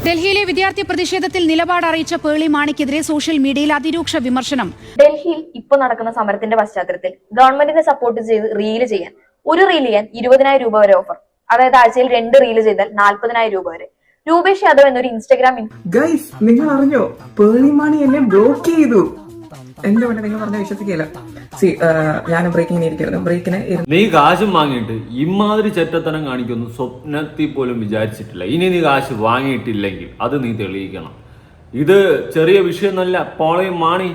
ഡൽഹിയിലെ വിദ്യാർത്ഥി പ്രതിഷേധത്തിൽ നിലപാട് അറിയിച്ച പേളി മാണിക്കെതിരെ സോഷ്യൽ മീഡിയയിൽ അതിരൂക്ഷ വിമർശനം. ഡൽഹിയിൽ ഇപ്പോൾ നടക്കുന്ന സമരത്തിന്റെ പശ്ചാത്തലത്തിൽ ഗവൺമെന്റിനെ സപ്പോർട്ട് ചെയ്ത് റീല് ചെയ്യാൻ 20,000 രൂപ വരെ ഓഫർ, അതായത് ആഴ്ചയിൽ 2 റീല് ചെയ്താൽ 40,000 രൂപ വരെ. രൂപേഷ് യാദവ് എന്നൊരു ഇൻസ്റ്റഗ്രാം ഗൈസ്, നിങ്ങൾ അറിഞ്ഞോ? പേളി മാണി എന്നെ ബ്ലോക്ക് ചെയ്തു. എന്റെ വേണ്ട, നിങ്ങൾ പറഞ്ഞ വിശ്വസിക്കില്ല. ഞാൻ ബ്രേക്കിന് നീ കാശും വാങ്ങിയിട്ട് ഇമാതിരി ചെറ്റത്തനം കാണിക്കുന്നു സ്വപ്നത്തിൽ പോലും വിചാരിച്ചിട്ടില്ല. ഇനി നീ കാശ് വാങ്ങിയിട്ടില്ലെങ്കിൽ അത് നീ തെളിയിക്കണം. ഇത് ചെറിയ വിഷയമൊന്നുമല്ല. പോളി മാണി,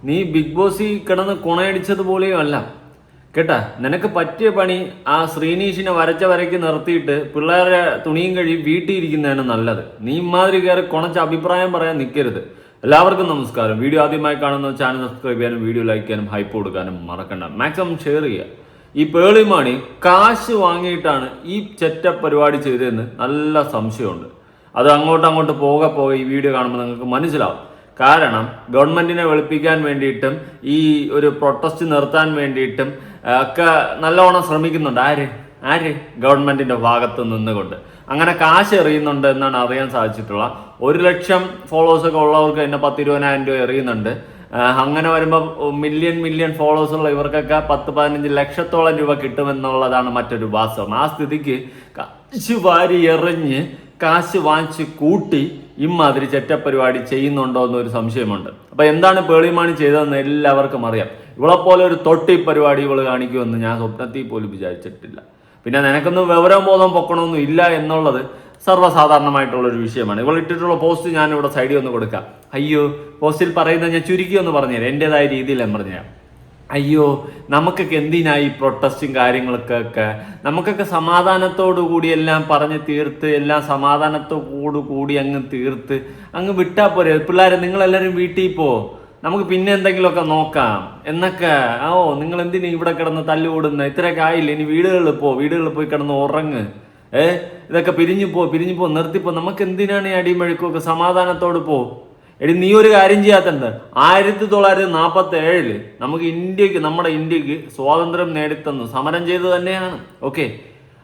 നീ ബിഗ് ബോസിൽ കിടന്ന് കൊണയടിച്ചതുപോലെയും അല്ല കേട്ടാ. നിനക്ക് പറ്റിയ പണി ആ ശ്രീനീഷിനെ വരയ്ക്ക് നിർത്തിയിട്ട് പിള്ളേരെ തുണിയും കഴിയും വീട്ടിൽ ഇരിക്കുന്നതാണ് നല്ലത്. നീ ഇമാതിരി കയറി കൊണച്ച അഭിപ്രായം പറയാൻ നിൽക്കരുത്. എല്ലാവർക്കും നമസ്കാരം. വീഡിയോ ആദ്യമായി കാണുന്ന ചാനൽ സബ്സ്ക്രൈബ് ചെയ്യാനും വീഡിയോ ലൈക്ക് ചെയ്യാനും ഹൈപ്പ് കൊടുക്കാനും മറക്കണ്ട. മാക്സിമം ഷെയർ ചെയ്യുക. ഈ പേളി മാണി കാശ് വാങ്ങിയിട്ടാണ് ഈ ചെറ്റ പരിപാടി ചെയ്തതെന്ന് നല്ല സംശയമുണ്ട്. അത് അങ്ങോട്ട് പോകെ ഈ വീഡിയോ കാണുമ്പോൾ നിങ്ങൾക്ക് മനസ്സിലാവും. കാരണം ഗവൺമെന്റിനെ വെളുപ്പിക്കാൻ വേണ്ടിയിട്ടും ഈ ഒരു പ്രൊട്ടസ്റ്റ് നിർത്താൻ വേണ്ടിയിട്ടും ഒക്കെ നല്ലവണ്ണം ശ്രമിക്കുന്നുണ്ട്. ആര് ഗവൺമെന്റിന്റെ ഭാഗത്ത് നിന്നുകൊണ്ട് അങ്ങനെ കാശ് എറിയുന്നുണ്ട് എന്നാണ് അറിയാൻ സാധിച്ചിട്ടുള്ള. 1 ലക്ഷം ഫോളോവേഴ്സൊക്കെ ഉള്ളവർക്ക് എന്നെ 10-20,000 രൂപ എറിയുന്നുണ്ട്. അങ്ങനെ വരുമ്പോൾ മില്യൺ ഫോളോവേഴ്സ് ഉള്ള ഇവർക്കൊക്കെ 10-15 ലക്ഷത്തോളം രൂപ കിട്ടുമെന്നുള്ളതാണ് മറ്റൊരു വാസ്തവം. ആ സ്ഥിതിക്ക് കാശ് വാരി എറിഞ്ഞ് കാശ് വാങ്ങിച്ച് കൂട്ടി ഇമാതിരി ചെറ്റപ്പരിപാടി ചെയ്യുന്നുണ്ടോ എന്നൊരു സംശയമുണ്ട്. അപ്പൊ എന്താണ് പേളി മാണി ചെയ്തതെന്ന് എല്ലാവർക്കും അറിയാം. ഇവളെപ്പോലെ ഒരു തൊട്ടി പരിപാടി ഇവള് കാണിക്കുമെന്ന് ഞാൻ സ്വപ്നത്തിൽ പോലും വിചാരിച്ചിട്ടില്ല. പിന്നെ നിനക്കൊന്നും വിവരം ബോധം പൊക്കണമൊന്നും ഇല്ല എന്നുള്ളത് സർവ്വസാധാരണമായിട്ടുള്ളൊരു വിഷയമാണ്. ഇവൾ ഇട്ടിട്ടുള്ള പോസ്റ്റ് ഞാൻ ഇവിടെ സൈഡിൽ ഒന്ന് കൊടുക്കാം. അയ്യോ, പോസ്റ്റിൽ പറയുന്നത് ഞാൻ ചുരുക്കി ഒന്ന് പറഞ്ഞുതരാം, എൻ്റെതായ രീതിയിൽ ഞാൻ പറഞ്ഞുതരാം. അയ്യോ, നമുക്കൊക്കെ എന്തിനായി പ്രൊട്ടസ്റ്റും കാര്യങ്ങളൊക്കെ? നമുക്കൊക്കെ സമാധാനത്തോടു കൂടി എല്ലാം പറഞ്ഞ് തീർത്ത് എല്ലാം സമാധാനത്തോടു കൂടി അങ്ങ് തീർത്ത് അങ്ങ് വിട്ടാൽ പോരെ. പിള്ളേരെ നിങ്ങളെല്ലാവരും വീട്ടിൽ പോ, നമുക്ക് പിന്നെ എന്തെങ്കിലുമൊക്കെ നോക്കാം എന്നൊക്കെ. നിങ്ങൾ എന്തിനു ഇവിടെ കിടന്ന് തല്ലുകൂടുന്ന? ഇത്രയൊക്കെ ആയില്ല, ഇനി വീടുകളിൽ പോയി കിടന്ന് ഉറങ്ങ്. ഇതൊക്കെ പിരിഞ്ഞു പോ, നിർത്തിപ്പോ. നമുക്ക് എന്തിനാണ് ഈ അടിമഴുക്കൊക്കെ? സമാധാനത്തോട് പോ. എടി, നീ ഒരു കാര്യം ചെയ്യാത്തുണ്ട്. 1947 നമ്മുടെ ഇന്ത്യക്ക് സ്വാതന്ത്ര്യം നേടിത്തന്നു. സമരം ചെയ്ത് തന്നെയാണ്. ഓക്കെ,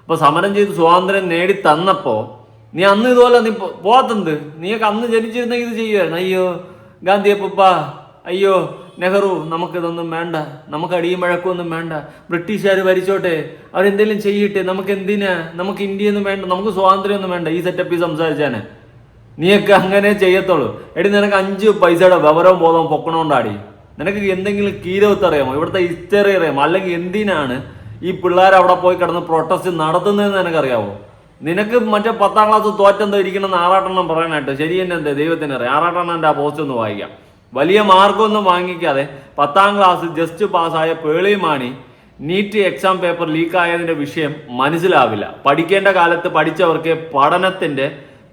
അപ്പൊ സമരം ചെയ്ത് സ്വാതന്ത്ര്യം നേടി തന്നപ്പോ നീ അന്ന് ഇതുപോലെ നീ പോകത്തുണ്ട്. നീയൊക്കെ അന്ന് ജനിച്ചിരുന്നെങ്കിൽ ഇത് ചെയ്യുമായിരുന്നു. അയ്യോ ഗാന്ധിയപ്പ, അയ്യോ നെഹ്റു, നമുക്കിതൊന്നും വേണ്ട, നമുക്ക് അടിയും വഴക്കൊന്നും വേണ്ട, ബ്രിട്ടീഷുകാർ ഭരിച്ചോട്ടെ, അവരെന്തെങ്കിലും ചെയ്യട്ടെ, നമുക്ക് എന്തിനാ, നമുക്ക് ഇന്ത്യയൊന്നും വേണ്ട, നമുക്ക് സ്വാതന്ത്ര്യമൊന്നും വേണ്ട. ഈ സെറ്റപ്പിൽ സംസാരിച്ചാണ് നീയൊക്കെ അങ്ങനെ ചെയ്യത്തുള്ളൂ. എടി, നിനക്ക് 5 പൈസയുടെ വിവരവും ബോധവും പൊക്കണോണ്ടാടി. നിനക്ക് എന്തെങ്കിലും കീരവത്ത് അറിയാമോ? ഇവിടുത്തെ ഹിസ്റ്ററി അറിയാമോ? അല്ലെങ്കിൽ എന്തിനാണ് ഈ പിള്ളേർ അവിടെ പോയി കിടന്ന് പ്രൊട്ടസ്റ്റ് നടത്തുന്നതെന്ന് നിനക്കറിയാവോ? നിനക്ക് മറ്റേ 10ാം ക്ലാസ് തോറ്റെന്തോ ഇരിക്കണമെന്ന് ആറാട്ടെണ്ണം പറയാനായിട്ട് ശരി തന്നെ എന്താ ദൈവത്തിന് അറിയാം. ആറാട്ടെണ്ണൻ്റെ ആ പോസ്റ്റ് ഒന്ന് വായിക്കാം. വലിയ മാർക്കൊന്നും വാങ്ങിക്കാതെ 10ാം ക്ലാസ് ജസ്റ്റ് പാസ്സായ Pearle Maaney NEET exam paper ലീക്കായതിന്റെ വിഷയം മനസ്സിലാവില്ല. പഠിക്കേണ്ട കാലത്ത് പഠിച്ചവർക്ക്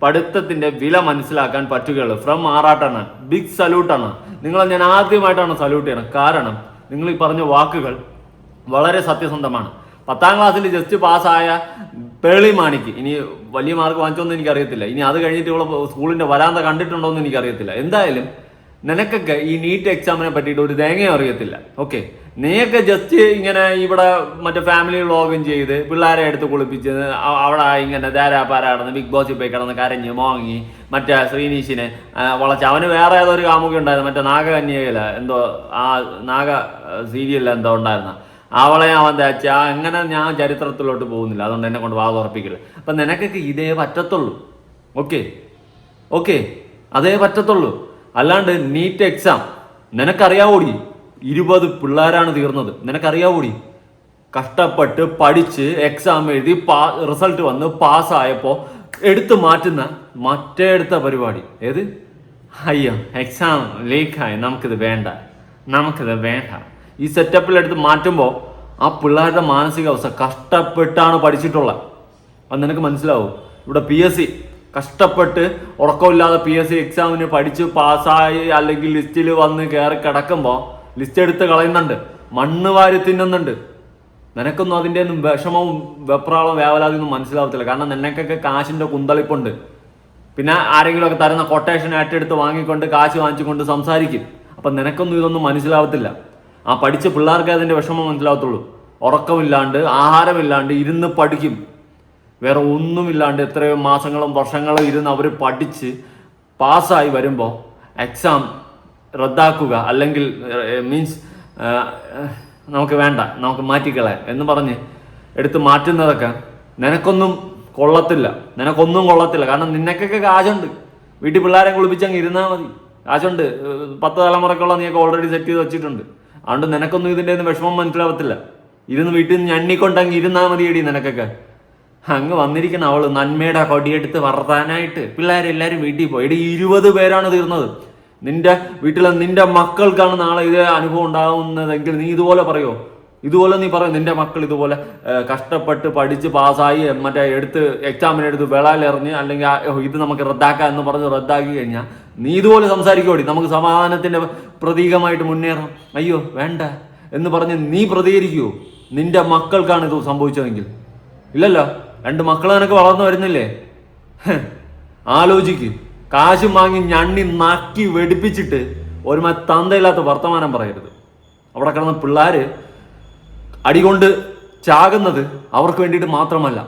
പഠിത്തത്തിന്റെ വില മനസ്സിലാക്കാൻ പറ്റുകയുള്ളൂ. ഫ്രം ആറാട്ടണ്ണൻ, ബിഗ് സല്യൂട്ടാണ്. നിങ്ങളെ ഞാൻ ആദ്യമായിട്ടാണ് സല്യൂട്ട് ചെയ്യണം. കാരണം നിങ്ങൾ ഈ പറഞ്ഞ വാക്കുകൾ വളരെ സത്യസന്ധമാണ്. 10ാം ക്ലാസ്സിൽ ജസ്റ്റ് പാസ്സായ പേളി മാണിക്ക് ഇനി വലിയ മാർക്ക് വാങ്ങിച്ചോന്നും എനിക്കറിയത്തില്ല. ഇനി അത് കഴിഞ്ഞിട്ട് ഇവിടെ സ്കൂളിന്റെ വരാന്ത കണ്ടിട്ടുണ്ടോ എന്ന് എനിക്കറിയത്തില്ല. എന്തായാലും നിനക്കൊക്കെ ഈ നീറ്റ് എക്സാമിനെ പറ്റിയിട്ട് ഒരു തേങ്ങയും അറിയത്തില്ല. ഓക്കെ, നീയൊക്കെ ജസ്റ്റ് ഇങ്ങനെ ഇവിടെ മറ്റേ ഫാമിലി വ്ളോഗും ചെയ്ത് പിള്ളേരെ എടുത്ത് കുളിപ്പിച്ച് അവിടെ ഇങ്ങനെ ധാരാപാരാടന്ന് ബിഗ് ബോസിൽ പോയി കിടന്ന് കരഞ്ഞ് മോങ്ങി മറ്റേ ശ്രീനീഷിനെ വളച്ച്. അവന് വേറെ ഏതൊരു കാമുകി ഉണ്ടായിരുന്നു, മറ്റേ നാഗകന്യകയില എന്തോ, ആ നാഗ സീരിയലിൽ എന്തോ ഉണ്ടായിരുന്ന അവളെ അവൻ തേച്ച. അങ്ങനെ ഞാൻ ചരിത്രത്തിലോട്ട് പോകുന്നില്ല, അതുകൊണ്ട് എന്നെ കൊണ്ട് വാ തുറപ്പിക്കരുത്. അപ്പം നിനക്കൊക്കെ ഇതേ പറ്റത്തുള്ളൂ. ഓക്കെ, അതേ പറ്റത്തുള്ളൂ. അല്ലാണ്ട് നീറ്റ് എക്സാം നിനക്കറിയാവോടി? 20 പിള്ളേരാണ് തീർന്നത്. നിനക്കറിയാവോടി? കഷ്ടപ്പെട്ട് പഠിച്ച് എക്സാം എഴുതി റിസൾട്ട് വന്ന് പാസ്സായപ്പോൾ എടുത്തു മാറ്റുന്ന മറ്റേടുത്ത പരിപാടി ഏത്? അയ്യോ, എക്സാം ലീക്കായി, നമുക്കിത് വേണ്ട. ഈ സെറ്റപ്പിൽ എടുത്ത് മാറ്റുമ്പോൾ ആ പിള്ളേരുടെ മാനസികാവസ്ഥ കഷ്ടപ്പെട്ടാണ് പഠിച്ചിട്ടുള്ളത്. അത് നിനക്ക് മനസ്സിലാവും. ഇവിടെ PSC കഷ്ടപ്പെട്ട് ഉറക്കമില്ലാതെ PSC എക്സാമിന് പഠിച്ച് പാസ്സായി അല്ലെങ്കിൽ ലിസ്റ്റിൽ വന്ന് കയറി കിടക്കുമ്പോൾ ലിസ്റ്റ് എടുത്ത് കളയുന്നുണ്ട്, മണ്ണ് വാരി തിന്നുന്നുണ്ട്. നിനക്കൊന്നും അതിൻ്റെ ഒന്നും വിഷമവും വെപ്രാളവും വേവലാതിയൊന്നും മനസ്സിലാവത്തില്ല. കാരണം നിനക്കൊക്കെ കാശിൻ്റെ കുന്തളിപ്പുണ്ട്. പിന്നെ ആരെങ്കിലുമൊക്കെ തരുന്ന കൊട്ടേഷൻ ഏറ്റെടുത്ത് വാങ്ങിക്കൊണ്ട് കാശ് വാങ്ങിച്ചുകൊണ്ട് സംസാരിക്കും. അപ്പം നിനക്കൊന്നും ഇതൊന്നും മനസ്സിലാവത്തില്ല. ആ പഠിച്ച പിള്ളേർക്ക് അതിൻ്റെ വിഷമം മനസ്സിലാവത്തുള്ളൂ. ഉറക്കമില്ലാണ്ട് ആഹാരമില്ലാണ്ട് ഇരുന്ന് പഠിക്കും. വേറെ ഒന്നുമില്ലാണ്ട് എത്രയോ മാസങ്ങളും വർഷങ്ങളും ഇരുന്ന് അവർ പഠിച്ച് പാസ്സായി വരുമ്പോൾ എക്സാം റദ്ദാക്കുക അല്ലെങ്കിൽ മീൻസ് നമുക്ക് വേണ്ട, നമുക്ക് മാറ്റിക്കളയാം എന്ന് പറഞ്ഞ് എടുത്ത് മാറ്റുന്നതൊക്കെ നിനക്കൊന്നും കൊള്ളത്തില്ല. കാരണം നിനക്കൊക്കെ കാശുണ്ട്. വീട്ടിൽ പിള്ളേരെ കുളിപ്പിച്ചങ്ങ് ഇരുന്നാൽ മതി. കാശുണ്ട്, 10 തലമുറക്കുള്ള നീയൊക്കെ ഓൾറെഡി സെറ്റ് ചെയ്ത് വെച്ചിട്ടുണ്ട്. അതുകൊണ്ട് നിനക്കൊന്നും ഇതിൻ്റെ ഒന്നും വിഷമം മനസ്സിലാവത്തില്ല. ഇരുന്ന് വീട്ടിൽ നിന്ന് ഞണ്ണിക്കൊണ്ടങ്ങ് ഇരുന്നാൽ മതിയടി നിനക്കൊക്കെ. അങ്ങ് വന്നിരിക്കുന്ന അവള് നന്മയുടെ കൊടിയെടുത്ത് വർത്താനായിട്ട് പിള്ളേരെല്ലാവരും വീട്ടിൽ പോയി. 20 പേരാണ് തീർന്നത്. നിന്റെ വീട്ടിലെ നിന്റെ മക്കൾക്കാണ് നാളെ ഇതേ അനുഭവം ഉണ്ടാകുന്നതെങ്കിൽ നീ ഇതുപോലെ പറയോ? നീ പറയും നിന്റെ മക്കൾ ഇതുപോലെ കഷ്ടപ്പെട്ട് പഠിച്ച് പാസ്സായി മറ്റേ എക്സാമിനെടുത്ത് വെളാലെറിഞ്ഞ് അല്ലെങ്കിൽ ഇത് നമുക്ക് റദ്ദാക്കാം എന്ന് പറഞ്ഞ് റദ്ദാക്കി കഴിഞ്ഞാൽ നീ ഇതുപോലെ സംസാരിക്കോടി? നമുക്ക് സമാധാനത്തിന്റെ പ്രതീകമായിട്ട് മുന്നേറാം. അയ്യോ വേണ്ട എന്ന് പറഞ്ഞ് നീ പ്രതികരിക്കുവോ? നിന്റെ മക്കൾക്കാണ് ഇത് സംഭവിച്ചതെങ്കിൽ? ഇല്ലല്ലോ, 2 മക്കൾ നിനക്ക് വളർന്നു വരുന്നില്ലേ? ആലോചിക്ക്. കാശും വാങ്ങി ഞണ്ണി നക്കി വെടിപ്പിച്ചിട്ട് ഒരുമാ തന്തയില്ലാത്ത വർത്തമാനം പറയരുത്. അവിടെ കിടന്ന പിള്ളേര് അടികൊണ്ട് ചാകുന്നത് അവർക്ക് വേണ്ടിയിട്ട് മാത്രമല്ല,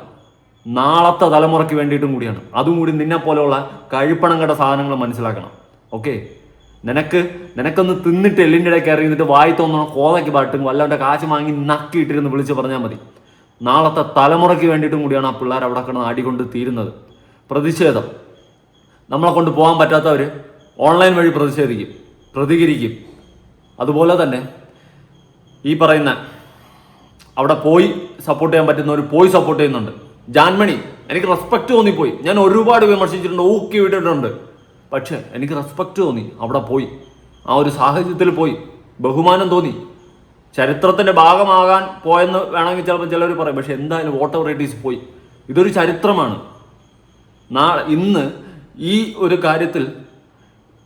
നാളത്തെ തലമുറയ്ക്ക് വേണ്ടിയിട്ടും കൂടിയാണ്. അതും കൂടി നിന്നെ പോലെയുള്ള കഴിപ്പണം കണ്ട സാധനങ്ങൾ മനസ്സിലാക്കണം. ഓക്കെ, നിനക്കൊന്ന് തിന്നിട്ട് എല്ലിൻ്റെ ഇടയ്ക്ക് ഇറങ്ങിയിട്ട് വായി തോന്നണം കോതയ്ക്ക് പാട്ടും വല്ലവൻ്റെ കാശ് വാങ്ങി നക്കിയിട്ടിരുന്ന് വിളിച്ച് പറഞ്ഞാൽ മതി. നാളത്തെ തലമുറയ്ക്ക് വേണ്ടിയിട്ടും കൂടിയാണ് ആ പിള്ളേർ അവിടെ കിടന്ന് അടികൊണ്ട് തീരുന്നത്. പ്രതിഷേധം നമ്മളെ കൊണ്ട് പോകാൻ പറ്റാത്തവർ ഓൺലൈൻ വഴി പ്രതികരിക്കും. അതുപോലെ തന്നെ ഈ പറയുന്ന അവിടെ പോയി സപ്പോർട്ട് ചെയ്യാൻ പറ്റുന്നവർ പോയി സപ്പോർട്ട് ചെയ്യുന്നുണ്ട്. ജാൻമണി എനിക്ക് റെസ്പെക്ട് തോന്നിപ്പോയി. ഞാൻ ഒരുപാട് വിമർശിച്ചിട്ടുണ്ട്, ഊക്കി വിട്ടിട്ടുണ്ട്. പക്ഷെ എനിക്ക് റെസ്പെക്ട് തോന്നി. അവിടെ പോയി ആ ഒരു സാഹചര്യത്തിൽ പോയി ബഹുമാനം തോന്നി. ചരിത്രത്തിന്റെ ഭാഗമാകാൻ പോയെന്ന് വേണമെങ്കിൽ ചിലപ്പോൾ ചിലർ പറയും. പക്ഷെ എന്തായാലും വോട്ടർ റൈറ്റീസ് പോയി. ഇതൊരു ചരിത്രമാണ്. ഇന്ന് ഈ ഒരു കാര്യത്തിൽ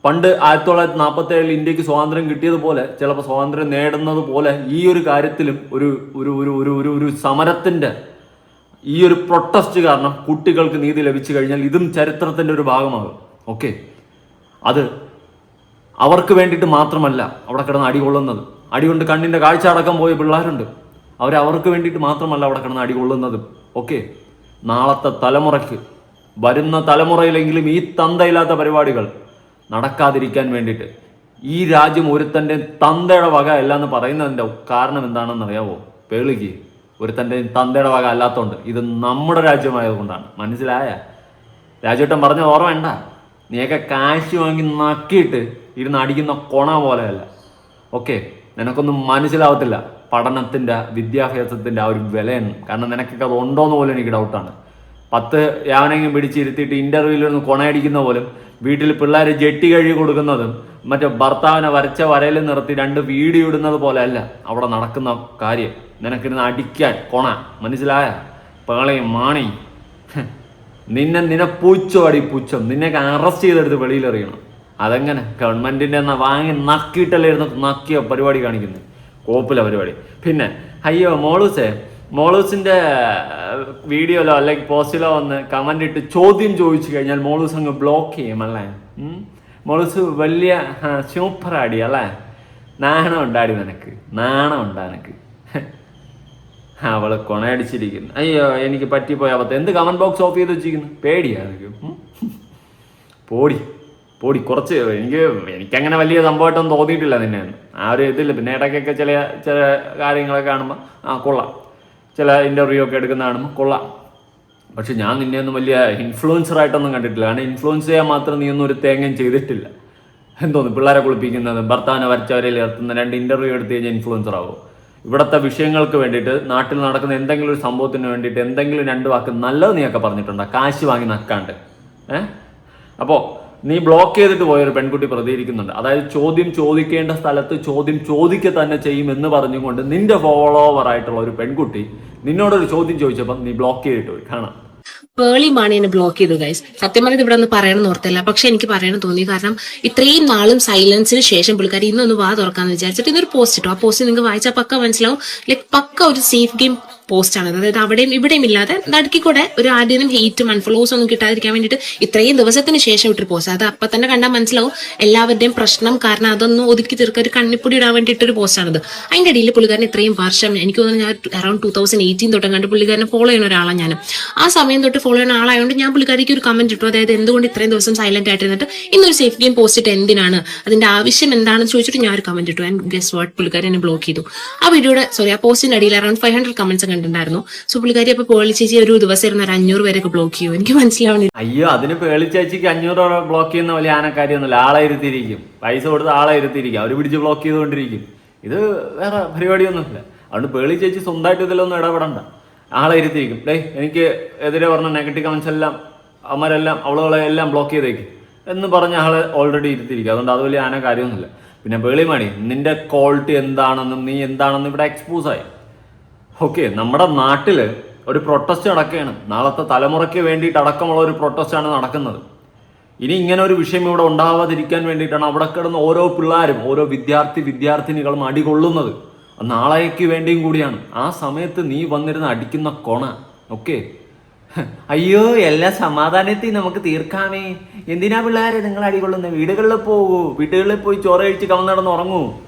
പണ്ട് 1947 ഇന്ത്യക്ക് സ്വാതന്ത്ര്യം കിട്ടിയതുപോലെ ചിലപ്പോൾ സ്വാതന്ത്ര്യം നേടുന്നത് പോലെ ഈ ഒരു കാര്യത്തിലും ഒരു സമരത്തിന്റെ ഈ ഒരു പ്രൊട്ടസ്റ്റ് കാരണം കുട്ടികൾക്ക് നീതി ലഭിച്ചു കഴിഞ്ഞാൽ ഇതും ചരിത്രത്തിന്റെ ഒരു ഭാഗമാകും. ഓക്കെ, അത് അവർക്ക് വേണ്ടിയിട്ട് മാത്രമല്ല അവിടെ കിടന്ന് അടികൊള്ളുന്നത്. അടികൊണ്ട് കണ്ണിന്റെ കാഴ്ച അടക്കം പോയ പിള്ളേരുണ്ട്. അവർക്ക് വേണ്ടിയിട്ട് മാത്രമല്ല അവിടെ കിടന്ന് അടികൊള്ളുന്നത്. ഓക്കെ, നാളത്തെ തലമുറയ്ക്ക്, വരുന്ന തലമുറയിലെങ്കിലും ഈ തന്തയില്ലാത്ത പരിപാടികൾ നടക്കാതിരിക്കാൻ വേണ്ടിയിട്ട് ഈ രാജ്യം ഒരുത്തൻ്റെ തന്തയുടെ വക അല്ല എന്ന് പറയുന്നതിൻ്റെ കാരണം എന്താണെന്ന് അറിയാവോ? പേളിക്ക് ഒരുത്തൻ്റെ തന്തയുടെ വക അല്ലാത്തതുകൊണ്ട്. ഇത് നമ്മുടെ രാജ്യമായതുകൊണ്ടാണ്. മനസ്സിലായ? രാജേട്ടൻ പറഞ്ഞ ഓർമ്മ വേണ്ട. നീയൊക്കെ കാശ് വാങ്ങി നക്കിയിട്ട് ഇരുന്ന് അടിക്കുന്ന കൊണ പോലെയല്ല. ഓക്കെ, നിനക്കൊന്നും മനസ്സിലാവത്തില്ല പഠനത്തിൻ്റെ വിദ്യാഭ്യാസത്തിൻ്റെ ആ ഒരു വിലയാണ്. കാരണം നിനക്കൊക്കെ അത് ഉണ്ടോയെന്ന് പോലും എനിക്ക് ഡൗട്ടാണ്. 10 യാവനെങ്കിലും പിടിച്ചിരുത്തിയിട്ട് ഇന്റർവ്യൂവിലൊന്ന് കൊണയടിക്കുന്ന പോലും, വീട്ടിൽ പിള്ളേർ ജെട്ടി കഴുകി കൊടുക്കുന്നതും മറ്റേ ഭർത്താവിനെ വരച്ച വരയിൽ നിർത്തി 2 വീഡിയോ ഇടുന്നത് പോലെ അല്ല അവിടെ നടക്കുന്ന കാര്യം. നിനക്കിരുന്ന് അടിക്കാൻ കൊണ. മനസ്സിലായ? പേളയും മാണി നിന്നെ പൂച്ചം നിന്നെയൊക്കെ അറസ്റ്റ് ചെയ്തെടുത്ത് വെളിയിലെറിയണം. അതെങ്ങനെ? ഗവൺമെന്റിന്റെ വാങ്ങി നക്കിയിട്ടല്ലേ ഇരുന്ന് നക്കിയ പരിപാടി കാണിക്കുന്നത്. കോപ്പില പരിപാടി. പിന്നെ അയ്യോ മോളൂസിന്റെ വീഡിയോയിലോ അല്ലെങ്കിൽ പോസ്റ്റിലോ വന്ന് കമന്റ് ഇട്ട് ചോദ്യം ചോദിച്ചു കഴിഞ്ഞാൽ മോളൂസ് അങ്ങ് ബ്ലോക്ക് ചെയ്യും അല്ലേ? മോളൂസ് വലിയ സൂപ്പർ ആടി അല്ലേ? നാണം ഉണ്ടാടി നിനക്ക്? നാണം ഉണ്ടാ നിനക്ക്? അവള് കൊണയടിച്ചിരിക്കുന്നു. അയ്യോ എനിക്ക് പറ്റിപ്പോയ അവത്ത്. എന്ത് കമന്റ് ബോക്സ് ഓഫ് ചെയ്ത് വെച്ചിരിക്കുന്നു? പേടിയാ നിനക്ക്? പോടി കുറച്ച്. എനിക്കങ്ങനെ വലിയ സംഭവമായിട്ടൊന്നും തോന്നിയിട്ടില്ല നിന്നെ ആ ഒരു ഇതില്ല. പിന്നെ ഇടയ്ക്കൊക്കെ ചില കാര്യങ്ങളൊക്കെ കാണുമ്പോൾ കൊള്ളാം, ചില ഇൻ്റർവ്യൂ ഒക്കെ എടുക്കുന്ന കാണുമ്പോൾ കൊള്ളാം. പക്ഷെ ഞാൻ നിന്നെ ഒന്നും വലിയ ഇൻഫ്ലുവൻസറായിട്ടൊന്നും കണ്ടിട്ടില്ല. കാരണം ഇൻഫ്ലുവൻസ് ചെയ്യാൻ മാത്രം നീ ഒന്നും ഒരു തേങ്ങയും ചെയ്തിട്ടില്ല. എന്തോന്ന് പിള്ളേരെ കുളിപ്പിക്കുന്നത്, ഭർത്താവിനെ വരച്ചവരയിൽ നിർത്തുന്ന 2 ഇൻ്റർവ്യൂ എടുത്ത് കഴിഞ്ഞാൽ ഇൻഫ്ലുവൻസർ ആവും. ഇവിടുത്തെ വിഷയങ്ങൾക്ക് വേണ്ടിയിട്ട്, നാട്ടിൽ നടക്കുന്ന എന്തെങ്കിലും ഒരു സംഭവത്തിന് വേണ്ടിയിട്ട് എന്തെങ്കിലും 2 വാക്ക് നല്ലത് നീയൊക്കെ പറഞ്ഞിട്ടുണ്ടോ? കാശ് വാങ്ങി നക്കാണ്ട്. അപ്പോൾ നീ ബ്ലോക്ക് ചെയ്തിട്ട് പോയൊരു പെൺകുട്ടി പ്രതികരിക്കുന്നുണ്ട്. അതായത് ചോദ്യം ചോദിക്കേണ്ട സ്ഥലത്ത് ചോദ്യം ചോദിക്കുക തന്നെ ചെയ്യുമെന്ന് പറഞ്ഞുകൊണ്ട് നിന്റെ ഫോളോവർ ആയിട്ടുള്ള ഒരു പെൺകുട്ടി നിന്നോടൊരു ചോദ്യം ചോദിച്ചപ്പോൾ നീ ബ്ലോക്ക് ചെയ്തിട്ട് പോയി. കാണാം. പേളി മാണി എന്നെ ബ്ലോക്ക് ചെയ്തു ഗൈസ്. സത്യം പറഞ്ഞത് ഇവിടെ ഒന്ന് പറയണമെന്ന് ഓർത്തില്ല, പക്ഷെ എനിക്ക് പറയണം തോന്നി. കാരണം ഇത്രയും നാളും സൈലൻസിന് ശേഷം പുള്ളിക്കാരി ഇന്നൊന്ന് വാ തുറക്കാന്ന് വിചാരിച്ചിട്ട് ഇന്നൊരു പോസ്റ്റ് ഇട്ടു. ആ പോസ്റ്റ് നിങ്ങൾക്ക് വായിച്ചാൽ പക്ക മനസ്സിലാവും. ലൈക്ക് പക്ക ഒരു സേഫ് ഗെയിം പോസ്റ്റാണ്. അതായത് അവിടെയും ഇവിടെയും ഇല്ലാതെ നടുക്കി കൂടെ ഒരു ആദ്യം ഹെയ്റ്റും അൺഫോളോസ് ഒന്നും കിട്ടാതിരിക്കാൻ വേണ്ടിയിട്ട് ഇത്രയും ദിവസത്തിന് ശേഷം ഇട്ടൊരു പോസ്റ്റ്. അത് അപ്പൊ തന്നെ കണ്ടാൽ മനസ്സിലാവും എല്ലാവരുടെയും പ്രശ്നം. കാരണം അതൊന്നും ഒതുക്കി തീർക്കാൻ ഒരു കണ്ണിപ്പൊടി ഇടാൻ വേണ്ടിയിട്ടൊരു പോസ്റ്റാണത്. അതിന്റെ ഇടയിൽ പുള്ളിക്കാരൻ ഇത്രയും വർഷം, എനിക്ക് തോന്നുന്നു ഞാൻ അറൌണ്ട് 2018 തൊട്ടും കണ്ട് പുള്ളിക്കാരനെ ഫോളോ ചെയ്യുന്ന ഒരാളാണ് ഞാൻ. ആ സമയം തൊട്ട് ഫോളോ ചെയ്യുന്ന ആളായതുകൊണ്ട് ഞാൻ പുള്ളിക്കാരിക്ക് ഒരു കമന്റ് ഇട്ടു. അതായത് എന്തുകൊണ്ട് ഇത്രയും ദിവസം സൈലന്റ് ആയിട്ടിരുന്നിട്ട് ഇന്നൊരു സേഫ് ഗെയിം പോസ്റ്റ് ഇട്ട് എന്തിനാണ്, അതിന്റെ ആവശ്യം എന്താണെന്ന് ചോദിച്ചിട്ട് ഞാൻ ഒരു കമന്റ് ഇട്ടു. ആൻഡ് ഗസ് വാട്ട്, പുള്ളിക്കാരി എന്നെ ബ്ലോക്ക് ചെയ്തു. ആ വീഡിയോയുടെ ആ പോസ്റ്റിന്റെ അടിയിൽ അറൌണ്ട് 500 കമന്റ്സ് കണ്ടിട്ടുണ്ടായിരുന്നു. സോ പുള്ളിക്കാരി അപ്പൊ പേളി ചേച്ചി ഒരു ദിവസം ഇരുന്ന ഒരു 500 പേരൊക്കെ ബ്ലോക്ക് ചെയ്യും. എനിക്ക് മനസ്സിലാവണില്ല. അയ്യോ, അതിന് പേളി ചേച്ചിക്ക് 500 ബ്ലോക്ക് ചെയ്യുന്ന വലിയ ആനക്കാരിയൊന്നുമില്ല. ആളെ ഇരുത്തിയിരിക്കും, പൈസ കൊടുത്ത് ആളെ ഇരുത്തിയിരിക്കും, അവർ പിടിച്ച് ബ്ലോക്ക് ചെയ്തുകൊണ്ടിരിക്കും. ഇത് വേറെ പരിപാടിയൊന്നുമില്ല. അതുകൊണ്ട് പേളി ചേച്ചി സ്വന്തമായിട്ട് ഇതിലൊന്നും ഇടപെടണ്ട, ആളെ ഇരുത്തിയിരിക്കും. എനിക്ക് എതിരെ പറഞ്ഞ നെഗറ്റീവ് കമന്റ്സ് എല്ലാം അവന്മാരെല്ലാം അവളുകളെ എല്ലാം ബ്ലോക്ക് ചെയ്തേക്കും എന്ന് പറഞ്ഞ ആളെ ഓൾറെഡി ഇരുത്തിയിരിക്കും. അതുകൊണ്ട് അത് വലിയ ആന കാര്യമൊന്നുമില്ല. പിന്നെ പേളിമാണി, നിന്റെ ക്വാളിറ്റി എന്താണെന്നും നീ എന്താണെന്നും ഇവിടെ എക്സ്പോസ് ആയി. ഓക്കെ, നമ്മുടെ നാട്ടില് ഒരു പ്രൊട്ടസ്റ്റ് നടക്കുകയാണ്. നാളത്തെ തലമുറയ്ക്ക് വേണ്ടിയിട്ട് അടക്കമുള്ള ഒരു പ്രൊട്ടസ്റ്റാണ് നടക്കുന്നത്. ഇനി ഇങ്ങനെ ഒരു വിഷയം ഇവിടെ ഉണ്ടാവാതിരിക്കാൻ വേണ്ടിയിട്ടാണ് അവിടെ കിടന്ന് ഓരോ പിള്ളേരും ഓരോ വിദ്യാർത്ഥിനികളും അടികൊള്ളുന്നത്. നാളേക്ക് വേണ്ടിയും കൂടിയാണ്. ആ സമയത്ത് നീ വന്നിരുന്ന് അടിക്കുന്ന കൊണ. ഓക്കെ, അയ്യോ എല്ലാ സമാധാനത്തിൽ നമുക്ക് തീർക്കാമേ, എന്തിനാ പിള്ളേരെ നിങ്ങൾ അടികൊള്ളുന്നത്? വീടുകളിൽ പോകൂ, വീടുകളിൽ പോയി ചോര കഴിച്ച് കവന്നടന്ന് ഉറങ്ങൂ.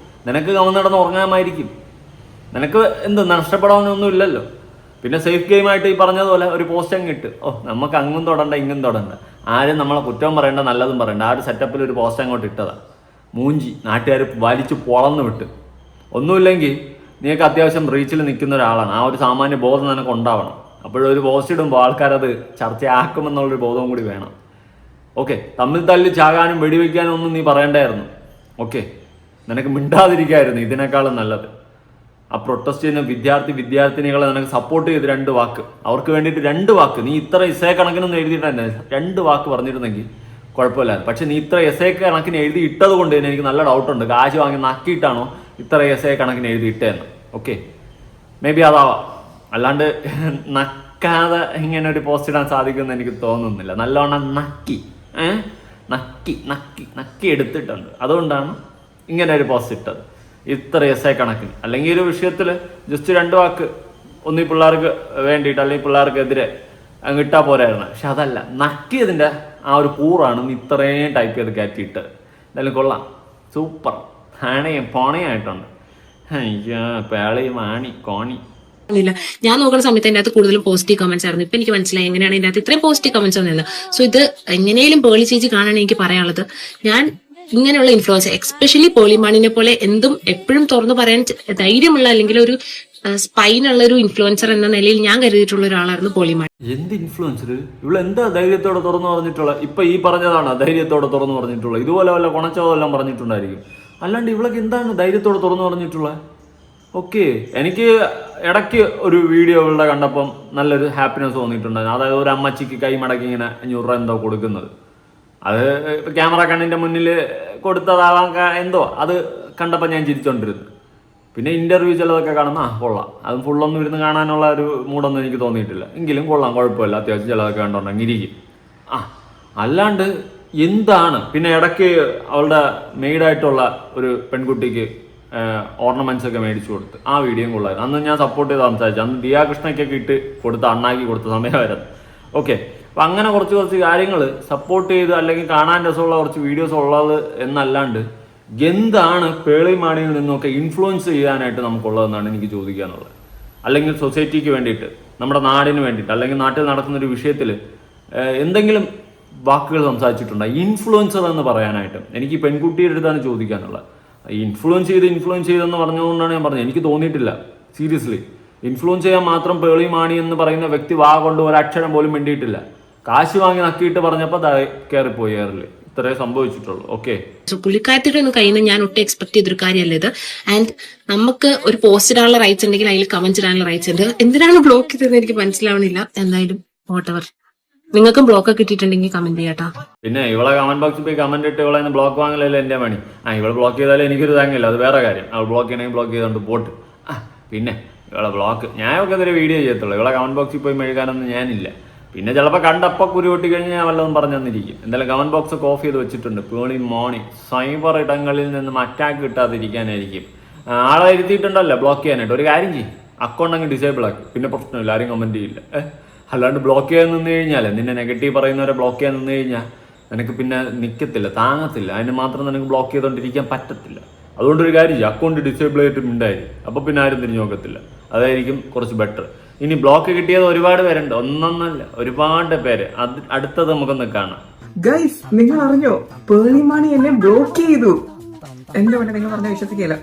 നിനക്ക് കവന്നടന്ന് ഉറങ്ങാമായിരിക്കും, നിനക്ക് എന്ത് നഷ്ടപ്പെടാനൊന്നും ഇല്ലല്ലോ. പിന്നെ സേഫ് ഗെയിമായിട്ട് ഈ പറഞ്ഞതുപോലെ ഒരു പോസ്റ്റ് അങ്ങ് ഇട്ട്, നമുക്ക് അങ്ങും തൊടണ്ട ഇങ്ങും തൊടണ്ട, ആരും നമ്മളെ കുറ്റം പറയണ്ട നല്ലതും പറയണ്ട, ആ ഒരു സെറ്റപ്പിൽ ഒരു പോസ്റ്റ് അങ്ങോട്ട് ഇട്ടതാ. മൂഞ്ചി നാട്ടുകാർ വലിച്ചു പൊളന്ന് വിട്ട്. ഒന്നുമില്ലെങ്കിൽ നീക്ക് അത്യാവശ്യം റീച്ചിൽ നിൽക്കുന്ന ഒരാളാണ്. ആ ഒരു സാമാന്യ ബോധം നിനക്ക് ഉണ്ടാവണം. അപ്പോഴൊരു പോസ്റ്റ് ഇടുമ്പോൾ ആൾക്കാരത് ചർച്ചയാക്കുമെന്നുള്ളൊരു ബോധവും കൂടി വേണം. ഓക്കെ, തമ്മിൽ തല്ലി ചാകാനും വെടിവെക്കാനും ഒന്നും നീ പറയണ്ടായിരുന്നു. ഓക്കെ, നിനക്ക് മിണ്ടാതിരിക്കായിരുന്നു ഇതിനേക്കാളും നല്ലത്. ആ പ്രൊട്ടസ്റ്റ് ചെയ്യുന്ന വിദ്യാർത്ഥിനികളെ നിനക്ക് സപ്പോർട്ട് ചെയ്ത് 2 വാക്ക്, അവർക്ക് വേണ്ടിയിട്ട് 2 വാക്ക്, നീ ഇത്ര എസ്സേ കണക്കിനൊന്നും എഴുതിയിട്ടായിരുന്നു 2 വാക്ക് പറഞ്ഞിരുന്നെങ്കിൽ കുഴപ്പമില്ലായിരുന്നു. പക്ഷെ നീ ഇത്ര എസ്സേ കണക്കിന് എഴുതി ഇട്ടത് കൊണ്ട് തന്നെ എനിക്ക് നല്ല ഡൗട്ടുണ്ട്, കാശ് വാങ്ങി നക്കിയിട്ടാണോ ഇത്ര എസ്സേ കണക്കിന് എഴുതി ഇട്ടതെന്ന്. ഓക്കെ, മേ ബി അതാവാം. അല്ലാണ്ട് നക്കാതെ ഇങ്ങനെ ഒരു പോസ്റ്റ് ഇടാൻ സാധിക്കുമെന്ന് എനിക്ക് തോന്നുന്നില്ല. നല്ലവണ്ണം നക്കി എടുത്തിട്ടുണ്ട്. അതുകൊണ്ടാണ് ഇങ്ങനെ ഒരു പോസ്റ്റ് ഇട്ടത്, ഇത്ര എസ്സേ കണക്കിന്. അല്ലെങ്കിൽ ഒരു വിഷയത്തിൽ ജസ്റ്റ് 2 വാക്ക് ഒന്നീ പിള്ളേർക്ക് വേണ്ടിയിട്ട് അല്ലെങ്കിൽ പിള്ളേർക്കെതിരെ അങ്ങ് ഇട്ടാൽ പോരായിരുന്നു. പക്ഷെ അതല്ല, നക്കിയതിൻ്റെ ആ ഒരു കൂറാണ് ഇത്രയും ടൈപ്പ് ചെയ്ത് കയറ്റിയിട്ട്. എന്തായാലും കൊള്ളാം, സൂപ്പർ, പോണയായിട്ടുണ്ട്. അയ്യോ പേളി മാണി കോണി. ഞാൻ നോക്കുന്ന സമയത്ത് അതിൻ്റെ അകത്ത് കൂടുതലും പോസിറ്റീവ് കമന്റ്സ് ആയിരുന്നു. ഇപ്പൊ എനിക്ക് മനസ്സിലായി എങ്ങനെയാണ് ഇതിൻ്റെ അകത്ത് ഇത്രയും പോസിറ്റീവ് കമന്റ്സ് വന്നത്. സോ ഇത് എങ്ങനെയും പേളി ചേച്ചി കാണാൻ എനിക്ക് പറയാനുള്ളത്, ഞാൻ ഇങ്ങനെയുള്ള ഇൻഫ്ലുവൻസർ എസ്പെഷ്യലി പേളിമാണിനെ പോലെ എന്തും എപ്പോഴും തുറന്നു പറയാൻ ധൈര്യമുള്ള അല്ലെങ്കിൽ ഒരു സ്പൈനുള്ള ഒരു ഇൻഫ്ലുവൻസർ എന്ന നിലയിൽ ഞാൻ കരുതിയിട്ടുള്ള ഒരാളായിരുന്നു പേളിമാണി. എന്ത് ഇൻഫ്ലുവൻസർ? ഇവിടെ എന്താ ധൈര്യത്തോടെ തുറന്നു പറഞ്ഞിട്ടുള്ള? ഇപ്പൊ ഈ പറഞ്ഞതാണ് ധൈര്യത്തോടെ തുറന്നു പറഞ്ഞിട്ടുള്ളത്. ഇതുപോലെ വല്ല കുണച്ചതെല്ലാം പറഞ്ഞിട്ടുണ്ടായിരിക്കും. അല്ലാണ്ട് ഇവളൊക്കെ എന്താണ് ധൈര്യത്തോടെ തുറന്നു പറഞ്ഞിട്ടുള്ളത്? ഓക്കെ, എനിക്ക് ഇടയ്ക്ക് ഒരു വീഡിയോ ഇവളുടെ കണ്ടപ്പം നല്ലൊരു ഹാപ്പിനെസ് തോന്നിയിട്ടുണ്ടായിരുന്നു. അതായത് ഒരു അമ്മച്ചിക്ക് കൈ മടക്കി ഇങ്ങനെ 500 രൂപ എന്തോ കൊടുക്കുന്നത്, അത് ക്യാമറ കണ്ണിന്റെ മുന്നിൽ കൊടുത്തതാവാൻ എന്തോ അത് കണ്ടപ്പോൾ ഞാൻ ചിരിച്ചോണ്ടിരുന്നു. പിന്നെ ഇന്റർവ്യൂ ചിലതൊക്കെ കാണുന്ന കൊള്ളാം, അത് ഫുള്ളൊന്നും ഇരുന്ന് കാണാനുള്ള ഒരു മൂടൊന്നും എനിക്ക് തോന്നിയിട്ടില്ല. എങ്കിലും കൊള്ളാം, കുഴപ്പമില്ല, അത്യാവശ്യം ചിലതൊക്കെ കണ്ടോണ്ടെങ്കിൽ ഇരിക്കും. അല്ലാണ്ട് എന്താണ്? പിന്നെ ഇടയ്ക്ക് അവളുടെ മെയ്ഡായിട്ടുള്ള ഒരു പെൺകുട്ടിക്ക് ഓർണമെന്റ്സ് ഒക്കെ മേടിച്ചു കൊടുത്ത് ആ വീഡിയോയും കൊള്ളായിരുന്നു. അന്ന് ഞാൻ സപ്പോർട്ട് ചെയ്ത് സംസാരിച്ചു. അന്ന് ദിയാ കൃഷ്ണയ്ക്കൊക്കെ ഇട്ട് കൊടുത്ത് അണ്ണാക്കി കൊടുത്ത സമയമായിരുന്നു. ഓക്കെ, അപ്പം അങ്ങനെ കുറച്ച് കാര്യങ്ങൾ സപ്പോർട്ട് ചെയ്ത് അല്ലെങ്കിൽ കാണാൻ രസമുള്ള കുറച്ച് വീഡിയോസ് ഉള്ളത് എന്നല്ലാണ്ട് എന്താണ് പേളിമാണിയിൽ നിന്നൊക്കെ ഇൻഫ്ലുവൻസ് ചെയ്യാനായിട്ട് നമുക്കുള്ളതെന്നാണ് എനിക്ക് ചോദിക്കാനുള്ളത്. അല്ലെങ്കിൽ സൊസൈറ്റിക്ക് വേണ്ടിയിട്ട്, നമ്മുടെ നാടിന് വേണ്ടിയിട്ട്, അല്ലെങ്കിൽ നാട്ടിൽ നടക്കുന്ന ഒരു വിഷയത്തിൽ എന്തെങ്കിലും വാക്കുകൾ സംസാരിച്ചിട്ടുണ്ട് ഇൻഫ്ലുവൻസർ എന്ന് പറയാനായിട്ട് എനിക്ക് പെൺകുട്ടിയുടെ അടുത്താണ് ചോദിക്കാനുള്ളത്. ഇൻഫ്ലുവൻസ് ചെയ്തെന്ന് പറഞ്ഞതുകൊണ്ടാണ് ഞാൻ പറഞ്ഞത്. എനിക്ക് തോന്നിയിട്ടില്ല സീരിയസ്ലി. ഇൻഫ്ലുവൻസ് ചെയ്യാൻ മാത്രം പേളിമാണി എന്ന് പറയുന്ന വ്യക്തി വാ കൊണ്ട് ഒരക്ഷരം പോലും മിണ്ടിയിട്ടില്ല. കാശ് വാങ്ങി നക്കിയിട്ട് പറഞ്ഞപ്പോൾ കയറിപ്പോയി എയറിൽ. ഇത്രേ സംഭവിച്ചിട്ടുള്ളൂ. ഓക്കെ, പുള്ളിക്കാരത്തിന്റെ ഒന്നും കയ്യിൽ നിന്ന് ഞാൻ ഒട്ടും എക്സ്പെക്ട് ചെയ്തൊരു കാര്യമല്ല ഇത്. ആൻഡ് നമുക്ക് ഒരു പോസ്റ്റ് ഇടാനുള്ള റൈറ്റ്സ് ഉണ്ടെങ്കിൽ അതിൽ കമന്റ് ഇടാനുള്ള റൈറ്റ്സ് ഉണ്ട്. എന്തിനാണ് ബ്ലോക്ക് ചെയ്തതെന്ന് എനിക്ക് മനസ്സിലാവണില്ല. എന്തായാലും വോട്ടെവർ, നിങ്ങൾക്കും ബ്ലോക്ക് കിട്ടിയിട്ടുണ്ടെങ്കിൽ കമന്റ് ചെയ്യാട്ടാ. പിന്നെ ഇവളെ കമന്റ് ബോക്സിൽ പോയി കമന്റ് ഇട്ട് ഇവളെ ബ്ലോക്ക് വാങ്ങലല്ലേ എന്റെ പണി. ഇവളെ ബ്ലോക്ക് ചെയ്താലും എനിക്കൊരു താങ്ങില്ല, അത് വേറെ കാര്യം. അവൾ ബ്ലോക്ക് ചെയ്യണമെങ്കിൽ ബ്ലോക്ക് ചെയ്തുകൊണ്ട് പോട്ട്. പിന്നെ ഇവളെ ബ്ലോക്ക് ഞാനൊക്കെ ഇതൊരു വീഡിയോ ചെയ്യത്തുള്ളൂ. ഇവളെ കമന്റ് ബോക്സിൽ പോയി മെഴുകാനൊന്നും ഞാനില്ല. പിന്നെ ചിലപ്പോൾ കണ്ടപ്പോൾ കുരു പൊട്ടി കഴിഞ്ഞ് ഞാൻ വല്ലതും പറഞ്ഞു തന്നിരിക്കും. എന്തായാലും കമന്റ് ബോക്സ് ഒക്കെ ഓഫ് ചെയ്ത് വെച്ചിട്ടുണ്ട്. പേളി മോണി സൈബർ ഇടങ്ങളിൽ നിന്നും അറ്റാക്ക് കിട്ടാതിരിക്കാനായിരിക്കും. ആളെ ഇരുത്തിയിട്ടുണ്ടല്ലോ ബ്ലോക്ക് ചെയ്യാനായിട്ട്. ഒരു കാര്യം ചെയ്യും, അക്കൗണ്ട് അങ്ങ് ഡിസേബിൾ ആക്കി, പിന്നെ പ്രശ്നമില്ല, ആരും കമൻറ്റ് ചെയ്യില്ല. അല്ലാണ്ട് ബ്ലോക്ക് ചെയ്യാൻ നിന്ന് കഴിഞ്ഞാൽ, നിന്നെ നെഗറ്റീവ് പറയുന്നവരെ ബ്ലോക്ക് ചെയ്യാൻ നിന്ന് കഴിഞ്ഞാൽ നിനക്ക് പിന്നെ നിൽക്കത്തില്ല, താങ്ങത്തില്ല. അതിന് മാത്രം നിനക്ക് ബ്ലോക്ക് ചെയ്തുകൊണ്ടിരിക്കാൻ പറ്റത്തില്ല. അതുകൊണ്ടൊരു കാര്യം ചെയ്യും, അക്കൗണ്ട് ഡിസേബിൾ ആയിട്ട് ഉണ്ടായിരിക്കും. അപ്പോൾ പിന്നെ ആരും തിരിഞ്ഞു നോക്കത്തില്ല. അതായിരിക്കും കുറച്ച് ബെറ്റർ. ഇനി ബ്ലോക്ക് കിട്ടിയത് ഒരുപാട് പേരുണ്ട്, ഒന്നൊന്നല്ല, ഒരുപാട് പേര്. അടുത്തത് നമുക്കൊന്ന് കാണാം. ഗൈസ്, നിങ്ങൾ അറിഞ്ഞോ പേളിമാണി എന്നെ ബ്ലോക്ക് ചെയ്തു? എന്റെ പോലെ നിങ്ങൾ പറഞ്ഞാൽ വിശ്വസിക്കില്ല.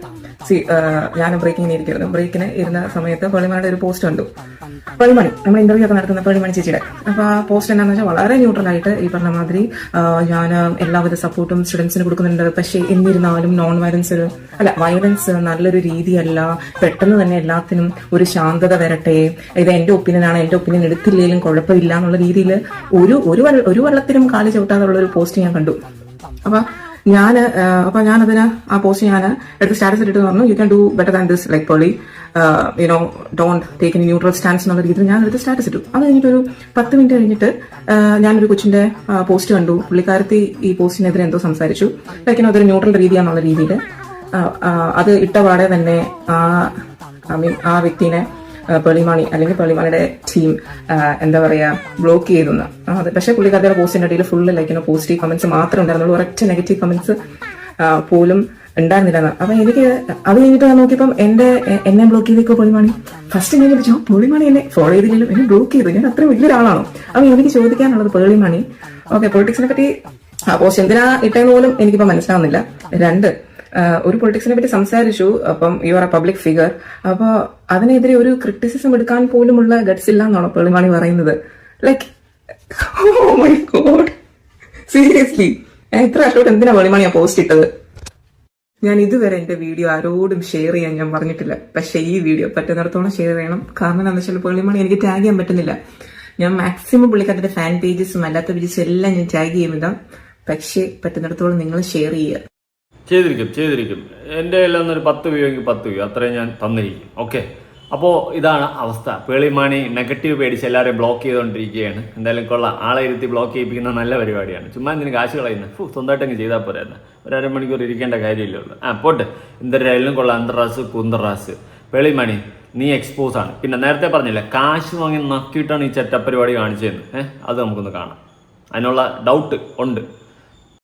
ഞാൻ ബ്രേക്കിങ്ങിന് ഇരിക്കുന്നു. ബ്രേക്കിന് ഇരുന്ന സമയത്ത് പേളിമാണിയുടെ ഒരു പോസ്റ്റ് കണ്ടു. പേളിമാണി നമ്മൾ ഇന്റർവ്യൂ ഒക്കെ നടത്തുന്ന പേളിമാണി ചേച്ചിയുടെ. അപ്പൊ ആ പോസ്റ്റ് എന്താണെന്ന് വെച്ചാൽ വളരെ ന്യൂട്രൽ ആയിട്ട് ഈ പറഞ്ഞ മാതിരി ഞാൻ എല്ലാവിധ സപ്പോർട്ടും സ്റ്റുഡൻസിന് കൊടുക്കുന്നുണ്ട്, പക്ഷേ എന്നിരുന്നാലും വയലൻസ് നല്ലൊരു രീതിയല്ല, പെട്ടെന്ന് തന്നെ എല്ലാത്തിനും ഒരു ശാന്തത വരട്ടെ, ഇത് എന്റെ ഒപ്പീനിയനാണ്, എന്റെ ഒപ്പീനിയൻ എടുത്തില്ലെങ്കിലും കുഴപ്പമില്ല എന്നുള്ള രീതിയിൽ ഒരു വെള്ളത്തിനും കാല് ചവിട്ടാതുള്ള ഒരു പോസ്റ്റ് ഞാൻ കണ്ടു. അപ്പൊ ഞാനതിന് ആ പോസ്റ്റ് ഞാൻ എടുത്ത് സ്റ്റാറ്റസ് ഇട്ടിട്ട് പറഞ്ഞു, you can do better than this, like Pearle, don't take any neutral stance എന്നുള്ള രീതിയിൽ ഞാൻ എടുത്ത് സ്റ്റാറ്റസ് ഇട്ടു. അത് കഴിഞ്ഞിട്ട് ഒരു 10 മിനിറ്റ് കഴിഞ്ഞിട്ട് ഞാനൊരു കൊച്ചിന്റെ പോസ്റ്റ് കണ്ടു. പുള്ളിക്കാരത്തി ഈ പോസ്റ്റിനെതിരെ എന്തോ സംസാരിച്ചു, ലൈക്ക് അതൊരു ന്യൂട്രൽ രീതിയാന്നുള്ള രീതിയിൽ. അത് ഇട്ടപാടെ തന്നെ ആ വ്യക്തിനെ പേളിമാണി അല്ലെങ്കിൽ പേളിമാണിയുടെ ടീം എന്താ പറയാ ബ്ലോക്ക് ചെയ്തെന്ന്. അത് പക്ഷേ പുള്ളിക്കാരുടെ പോസ്റ്റിന്റെ ഇടയിൽ ഫുള്ള് ലൈക്ക് പോസിറ്റീവ് കമന്റ്സ് മാത്രമേ ഉണ്ടായിരുന്നുള്ളൂ, ഒരൊറ്റ നെഗറ്റീവ് കമന്റ്സ് പോലും ഉണ്ടായിരുന്നില്ല. അപ്പൊ എനിക്ക് അത് കഴിഞ്ഞിട്ട് ഞാൻ നോക്കിയപ്പം എന്നെ ബ്ലോക്ക് ചെയ്തേക്കോ പേളിമാണി. ഫസ്റ്റ് ഞാൻ ചോദിച്ചു, പേളിമാണി എന്നെ ഫോളോ ചെയ്തില്ലല്ലോ, എന്നെ ബ്ലോക്ക് ചെയ്തു, ഞാൻ അത്രയും വലിയൊരാളാണോ? അപ്പൊ എനിക്ക് ചോദിക്കാനുള്ളത്, പേളിമാണി ഓക്കെ പൊളിറ്റിക്സിനെ പറ്റി പോസ്റ്റ് എന്തിനാ ഇട്ടെന്ന് പോലും എനിക്കിപ്പോ മനസ്സിലാവുന്നില്ല. 2, ഒരു പൊളിറ്റിക്സിനെ പറ്റി സംസാരിച്ചു, അപ്പം you are A public figure, അപ്പൊ അതിനെതിരെ ഒരു ക്രിറ്റിസിസം എടുക്കാൻ പോലുമുള്ള ഗട്സ് ഇല്ല എന്നാണോ പേളിമാണി പറയുന്നത്? Like oh my god, seriously ഇത്ര അഷോട്ട് എന്തിനാ പേളിമാണി ആ പോസ്റ്റ് ഇട്ടത്? ഞാൻ ഇതുവരെ എന്റെ വീഡിയോ ആരോടും ഷെയർ ചെയ്യാൻ ഞാൻ പറഞ്ഞിട്ടില്ല, പക്ഷെ ഈ വീഡിയോ പറ്റുന്നിടത്തോളം ഷെയർ ചെയ്യണം. കാരണം എന്താണെന്ന് വെച്ചാൽ പേളിമാണി എനിക്ക് ടാഗ് ചെയ്യാൻ പറ്റുന്നില്ല. ഞാൻ മാക്സിമം പുള്ളിക്കാരുടെ ഫാൻ പേജസും അല്ലാത്ത പേജസും എല്ലാം ഞാൻ ടാഗ് ചെയ്യുന്നില്ല, പക്ഷേ പറ്റുന്നിടത്തോളം നിങ്ങൾ ഷെയർ ചെയ്യുക. ചെയ്തിരിക്കും. എൻ്റെ എല്ലാം ഒരു 10 വ്യൂ എങ്കിൽ 10 വ്യൂ അത്രയും ഞാൻ തന്നിരിക്കും. ഓക്കെ, അപ്പോൾ ഇതാണ് അവസ്ഥ. പേളിമാണി നെഗറ്റീവ് പേടിച്ച് എല്ലാവരെയും ബ്ലോക്ക് ചെയ്തുകൊണ്ടിരിക്കുകയാണ്. എന്തായാലും കൊള്ളാം, ആളെ ഇരുത്തി ബ്ലോക്ക് ചെയ്യിപ്പിക്കുന്ന നല്ല പരിപാടിയാണ്. ചുമ്മാ എന്തിന് കാശ് കളയുന്നത്? സ്വന്തമായിട്ട് അങ്ങ് ചെയ്താൽ പോരായിരുന്നു, ഒരു അരമണിക്കൂർ ഇരിക്കേണ്ട കാര്യമില്ലേ ഉള്ളൂ. പോട്ടെ, എന്തൊരായാലും കൊള്ളാം. അന്തറാസ് കുന്തറാസ് പേളിമാണി നീ എക്സ്പോസ് ആണ്. പിന്നെ നേരത്തെ പറഞ്ഞില്ലേ, കാശ് വാങ്ങി നക്കിയിട്ടാണ് ഈ ചെറ്റപ്പരിപാടി കാണിച്ചതെന്ന്. അത് നമുക്കൊന്ന് കാണാം. അതിനുള്ള ഡൗട്ട് ഉണ്ട്.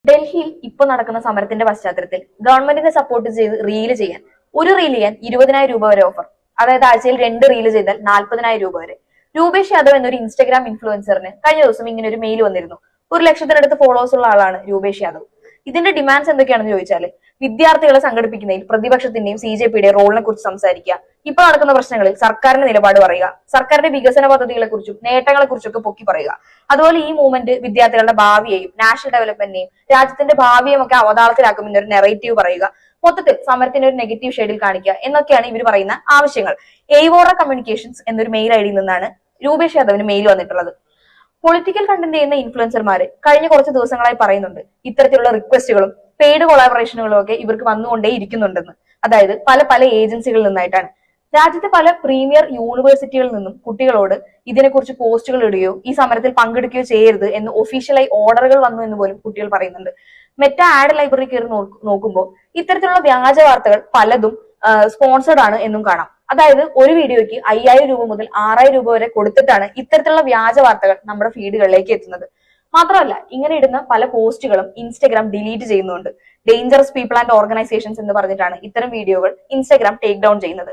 ഡൽഹിയിൽ ഇപ്പൊ നടക്കുന്ന സമരത്തിന്റെ പശ്ചാത്തലത്തിൽ ഗവൺമെന്റിനെ സപ്പോർട്ട് ചെയ്ത് റീല് ചെയ്യാൻ 20,000 രൂപ വരെ ഓഫർ. അതായത് ആഴ്ചയിൽ 2 റീല് ചെയ്താൽ 40,000 രൂപ വരെ. രൂപേഷ് യാദവ് എന്നൊരു ഇൻസ്റ്റഗ്രാം ഇൻഫ്ലുവൻസറിന് കഴിഞ്ഞ ദിവസം ഇങ്ങനെ ഒരു മെയിൽ വന്നിരുന്നു. 1,00,000-നടുത്ത് ഫോളോവേഴ്സ് ഉള്ള ആളാണ് രൂപേഷ് യാദവ്. ഇതിന്റെ ഡിമാൻഡ്സ് എന്തൊക്കെയാണെന്ന് ചോദിച്ചാൽ, വിദ്യാർത്ഥികളെ സംഘടിപ്പിക്കുന്നതിൽ പ്രതിപക്ഷത്തിന്റെയും CJPയുടെയും റോളിനെ കുറിച്ച് സംസാരിക്കുക, ഇപ്പൊ നടക്കുന്ന പ്രശ്നങ്ങളിൽ സർക്കാരിന്റെ നിലപാട് പറയുക, സർക്കാരിന്റെ വികസന പദ്ധതികളെ കുറിച്ചും നേട്ടങ്ങളെ കുറിച്ചൊക്കെ പൊക്കി പറയുക. അതുപോലെ ഈ മൂവ്മെന്റ് വിദ്യാർത്ഥികളുടെ ഭാവിയെയും നാഷണൽ ഡെവലപ്മെന്റിനെയും രാജ്യത്തിന്റെ ഭാവിയെയും ഒക്കെ അവതാളത്തിലാക്കുമെന്നൊരു നെറേറ്റീവ് പറയുക, മൊത്തത്തിൽ സമരത്തിന്റെ ഒരു നെഗറ്റീവ് ഷെയ്ഡിൽ കാണിക്കുക എന്നൊക്കെയാണ് ഇവർ പറയുന്ന ആവശ്യങ്ങൾ. എയ്വോറ കമ്മ്യൂണിക്കേഷൻസ് എന്നൊരു മെയിൽ ഐഡിയിൽ നിന്നാണ് രൂപേഷ് യാദവിന് മെയിൽ വന്നിട്ടുള്ളത്. പൊളിറ്റിക്കൽ കണ്ടന്റ് ചെയ്യുന്ന ഇൻഫ്ലുവൻസർമാര് കഴിഞ്ഞ കുറച്ച് ദിവസങ്ങളായി പറയുന്നുണ്ട് ഇത്തരത്തിലുള്ള റിക്വസ്റ്റുകളും പെയ്ഡ് കൊളാബറേഷനുകളും ഒക്കെ ഇവർക്ക് വന്നുകൊണ്ടേ ഇരിക്കുന്നുണ്ടെന്ന്. അതായത് പല ഏജൻസികളിൽ നിന്നായിട്ടാണ്. രാജ്യത്തെ പല പ്രീമിയർ യൂണിവേഴ്സിറ്റികളിൽ നിന്നും കുട്ടികളോട് ഇതിനെക്കുറിച്ച് പോസ്റ്റുകൾ ഇടുകയോ ഈ സമരത്തിൽ പങ്കെടുക്കുകയോ ചെയ്യരുത് എന്ന് ഒഫീഷ്യലായി ഓർഡറുകൾ വന്നു എന്ന് പോലും കുട്ടികൾ പറയുന്നുണ്ട്. മെറ്റ ആഡ് ലൈബ്രറി കയറി നോക്കുമ്പോൾ ഇത്തരത്തിലുള്ള വ്യാജ വാർത്തകൾ പലതും സ്പോൺസർഡ് ആണ് എന്നും കാണാം. അതായത് ഒരു വീഡിയോയ്ക്ക് 5,000 രൂപ മുതൽ 6,000 രൂപ വരെ കൊടുത്തിട്ടാണ് ഇത്തരത്തിലുള്ള വ്യാജ വാർത്തകൾ നമ്മുടെ ഫീഡുകളിലേക്ക് എത്തുന്നത്. മാത്രമല്ല, ഇങ്ങനെ ഇടുന്ന പല പോസ്റ്റുകളും ഇൻസ്റ്റഗ്രാം ഡിലീറ്റ് ചെയ്യുന്നുണ്ട്. ഡേഞ്ചറസ് പീപ്പിൾ ആൻഡ് ഓർഗനൈസേഷൻസ് എന്ന് പറഞ്ഞിട്ടാണ് ഇത്തരം വീഡിയോകൾ ഇൻസ്റ്റഗ്രാം ടേക്ക് ഡൗൺ ചെയ്യുന്നത്.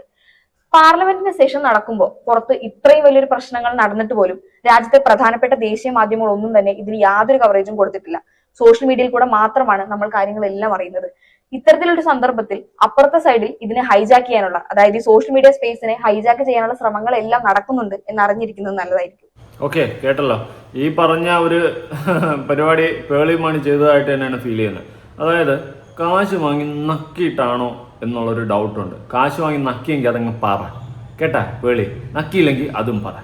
പാർലമെന്റിന്റെ സെഷൻ നടക്കുമ്പോൾ പുറത്ത് ഇത്രയും വലിയൊരു പ്രശ്നങ്ങൾ നടന്നിട്ട് പോലും രാജ്യത്തെ പ്രധാനപ്പെട്ട ദേശീയ മാധ്യമങ്ങളൊന്നും തന്നെ ഇതിന് യാതൊരു കവറേജും കൊടുത്തിട്ടില്ല. സോഷ്യൽ മീഡിയയിൽ കൂടെ മാത്രമാണ് നമ്മൾ കാര്യങ്ങളെല്ലാം അറിയുന്നത്. ഇത്തരത്തിലൊരു സന്ദർഭത്തിൽ അപ്പുറത്തെ സൈഡിൽ ഇതിനെ ഹൈജാക്ക് ചെയ്യാനുള്ള, അതായത് ഈ സോഷ്യൽ മീഡിയ സ്പേസിനെ ഹൈജാക്ക് ചെയ്യാനുള്ള ശ്രമങ്ങളെല്ലാം നടക്കുന്നുണ്ട് എന്ന് അറിഞ്ഞിരിക്കുന്നത് നല്ലതായിരിക്കും. ഓക്കെ, കേട്ടല്ലോ. ഈ പറഞ്ഞ ഒരു പരിപാടി പേളിമാണി ചെയ്തതായിട്ട് തന്നെയാണ് ഫീൽ ചെയ്യുന്നത്. അതായത് കാശ് വാങ്ങി നക്കിയിട്ടാണോ എന്നുള്ളൊരു ഡൗട്ടുണ്ട്. കാശ് വാങ്ങി നക്കിയെങ്കിൽ അതങ്ങ് പറ, കേട്ടാ പേളി. നക്കിയില്ലെങ്കിൽ അതും പറ.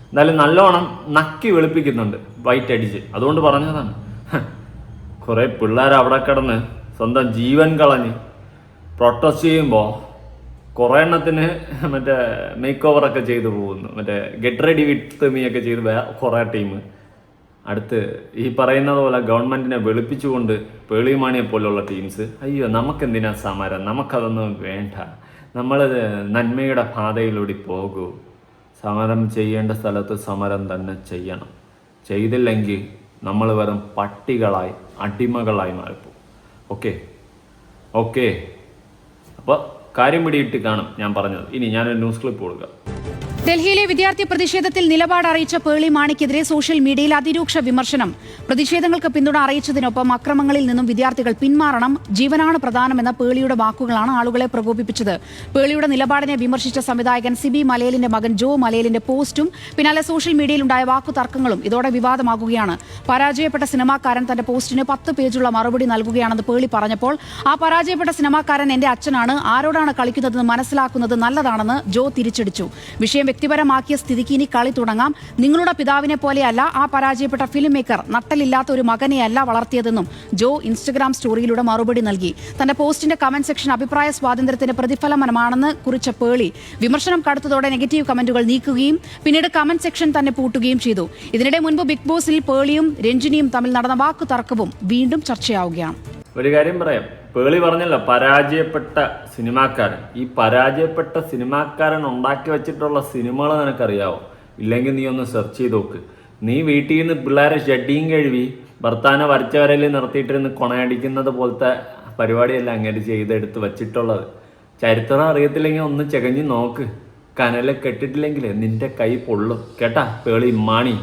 എന്തായാലും നല്ലോണം നക്കി വെളുപ്പിക്കുന്നുണ്ട്, വൈറ്റ് അടിച്ച്. അതുകൊണ്ട് പറഞ്ഞതാണ്. കുറെ പിള്ളേർ അവിടെ കിടന്ന് സ്വന്തം ജീവൻ കളഞ്ഞ് പ്രൊട്ടസ്റ്റ് ചെയ്യുമ്പോൾ കുറേ എണ്ണത്തിന് മറ്റേ മേക്ക് ഓവറൊക്കെ ചെയ്തു പോകുന്നു. മറ്റേ ഗെറ്റ് റെഡി വിത്ത് മീ ഒക്കെ ചെയ്ത് കുറേ ടീം അടുത്ത് ഈ പറയുന്നത് പോലെ ഗവൺമെന്റിനെ വെളുപ്പിച്ചുകൊണ്ട് പേളിമാണിയെ പോലുള്ള ടീംസ്, അയ്യോ നമുക്കെന്തിനാ സമരം, നമുക്കതൊന്നും വേണ്ട, നമ്മൾ നന്മയുടെ പാതയിലൂടെ പോകൂ. സമരം ചെയ്യേണ്ട സ്ഥലത്ത് സമരം തന്നെ ചെയ്യണം. ചെയ്തില്ലെങ്കിൽ നമ്മൾ വെറും പട്ടികളായി അടിമകളായി മാറിപ്പോകും. ഓക്കെ അപ്പോൾ കാര്യം പിടിയിട്ട് കാണും ഞാൻ പറഞ്ഞത്. ഇനി ഞാനൊരു ന്യൂസ് ക്ലിപ്പ് കൊടുക്കാം. ഡൽഹിയിലെ വിദ്യാർത്ഥി പ്രതിഷേധത്തിൽ നിലപാട് അറിയിച്ച പേളി മാണിക്കെതിരെ സോഷ്യൽ മീഡിയയിൽ അതിരൂക്ഷ വിമർശനം. പ്രതിഷേധങ്ങൾക്ക് പിന്തുണ അറിയിച്ചതിനൊപ്പം അക്രമങ്ങളിൽ നിന്നും വിദ്യാർത്ഥികൾ പിന്മാറണം, ജീവനാണ് പ്രധാനമെന്ന പേളിയുടെ വാക്കുകളാണ് ആളുകളെ പ്രകോപിപ്പിച്ചത്. പേളിയുടെ നിലപാടിനെ വിമർശിച്ച സംവിധായകൻ സിബി മലയിലിന്റെ മകൻ ജോ മലയിലിന്റെ പോസ്റ്റും പിന്നാലെ സോഷ്യൽ മീഡിയയിലുണ്ടായ വാക്കുതർക്കങ്ങളും ഇതോടെ വിവാദമാകുകയാണ്. പരാജയപ്പെട്ട സിനിമാക്കാരൻ തന്റെ പോസ്റ്റിന് 10 പേജുള്ള മറുപടി നൽകുകയാണെന്ന് പേളി പറഞ്ഞപ്പോൾ ആ പരാജയപ്പെട്ട സിനിമാക്കാരൻ എന്റെ അച്ഛനാണ്, ആരോടാണ് കളിക്കുന്നതെന്ന് മനസ്സിലാക്കുന്നത് നല്ലതാണെന്ന് ജോ തിരിച്ചടിച്ചു. വിഷയം വ്യക്തിപരമാക്കിയ സ്ഥിതിക്ക് ഇനി കളി തുടങ്ങാം. നിങ്ങളുടെ പിതാവിനെ പോലെയല്ല ആ പരാജയപ്പെട്ട ഫിലിം മേക്കർ, നട്ടലില്ലാത്ത ഒരു മകനെയല്ല വളർത്തിയതെന്നും ജോ ഇൻസ്റ്റഗ്രാം സ്റ്റോറിയിലൂടെ മറുപടി നൽകി. തന്റെ പോസ്റ്റിന്റെ കമന്റ് സെക്ഷൻ അഭിപ്രായ സ്വാതന്ത്ര്യത്തിന്റെ പ്രതിഫലനമാണെന്ന് കുറിച്ച പേളി വിമർശനം കടുത്തതോടെ നെഗറ്റീവ് കമന്റുകൾ നീക്കുകയും പിന്നീട് കമന്റ് സെക്ഷൻ തന്നെ പൂട്ടുകയും ചെയ്തു. ഇതിനിടെ മുൻപ് ബിഗ് ബോസിൽ പേളിയും രഞ്ജിനിയും തമ്മിൽ നടന്ന വാക്കു തർക്കവും വീണ്ടും ചർച്ചയാവുകയാണ്. ഒരു കാര്യം പറയാം, പേളി പറഞ്ഞല്ലോ പരാജയപ്പെട്ട സിനിമാക്കാരൻ. ഈ പരാജയപ്പെട്ട സിനിമാക്കാരൻ ഉണ്ടാക്കി വെച്ചിട്ടുള്ള സിനിമകൾ നിനക്കറിയാവോ? ഇല്ലെങ്കിൽ നീ ഒന്ന് സെർച്ച് ചെയ്ത് നോക്ക്. നീ വീട്ടിൽ നിന്ന് പിള്ളേരെ ഷെഡിയും കഴുകി ഭർത്താവിനെ വരച്ച വരയിൽ നിർത്തിയിട്ടിരുന്ന് കൊണയടിക്കുന്നത് പോലത്തെ പരിപാടിയല്ല അങ്ങേര് ചെയ്തെടുത്ത് വെച്ചിട്ടുള്ളത്. ചരിത്രം അറിയത്തില്ലെങ്കിൽ ഒന്ന് ചെകഞ്ഞ് നോക്ക്. കനല് കെട്ടിട്ടില്ലെങ്കിൽ നിന്റെ കൈ പൊള്ളും കേട്ടാ. പേളി മാണി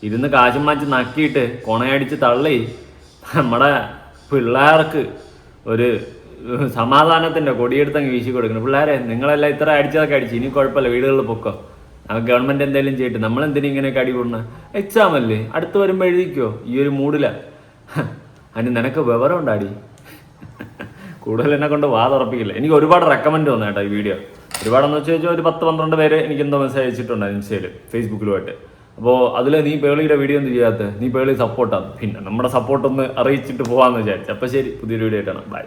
ഇരുന്ന് കാശും മാച്ച് നക്കിയിട്ട് കൊണയടിച്ച് തള്ളി നമ്മുടെ പിള്ളേർക്ക് ഒരു സമാധാനത്തിൻ്റെ കൊടിയെടുത്തങ്ങ് വീശി കൊടുക്കണം. പിള്ളേരെ നിങ്ങളെല്ലാം ഇത്ര അടിച്ചതൊക്കെ അടിച്ച്, ഇനി കുഴപ്പമില്ല, വീടുകളിൽ പൊക്കോ, ഗവൺമെൻറ് എന്തെങ്കിലും ചെയ്തിട്ട് നമ്മളെന്തിനും ഇങ്ങനെയൊക്കെ അടി കൂടുന്നത്? എക്സാം അല്ലേ, അടുത്ത് വരുമ്പോൾ എഴുതിക്കോ. ഈ ഒരു മൂഡില അതിന് നിനക്ക് വിവരം ഉണ്ടാടി. കൂടുതൽ എന്നെ കൊണ്ട് തുറപ്പിക്കില്ല. എനിക്ക് ഒരുപാട് റെക്കമെൻഡ് വന്നു കേട്ടോ ഈ വീഡിയോ. ഒരുപാടെന്ന് വെച്ചാൽ ഒരു 10-12 പേര് എനിക്കെന്തോ മെസ്സേജ് അയച്ചിട്ടുണ്ട് ഇൻസ്റ്റയിൽ ഫേസ്ബുക്കിലുമായിട്ട്. അപ്പോൾ അതിൽ നീ പേളിയുടെ വീഡിയോ ഒന്നും ചെയ്യാത്ത, നീ പേളി സപ്പോർട്ടാണ്. പിന്നെ നമ്മുടെ സപ്പോർട്ടൊന്ന് അറിയിച്ചിട്ട് പോകാമെന്ന് വിചാരിച്ചു. അപ്പോൾ ശരി, പുതിയൊരു വീഡിയോ ആയിട്ടാണ്. ബൈ.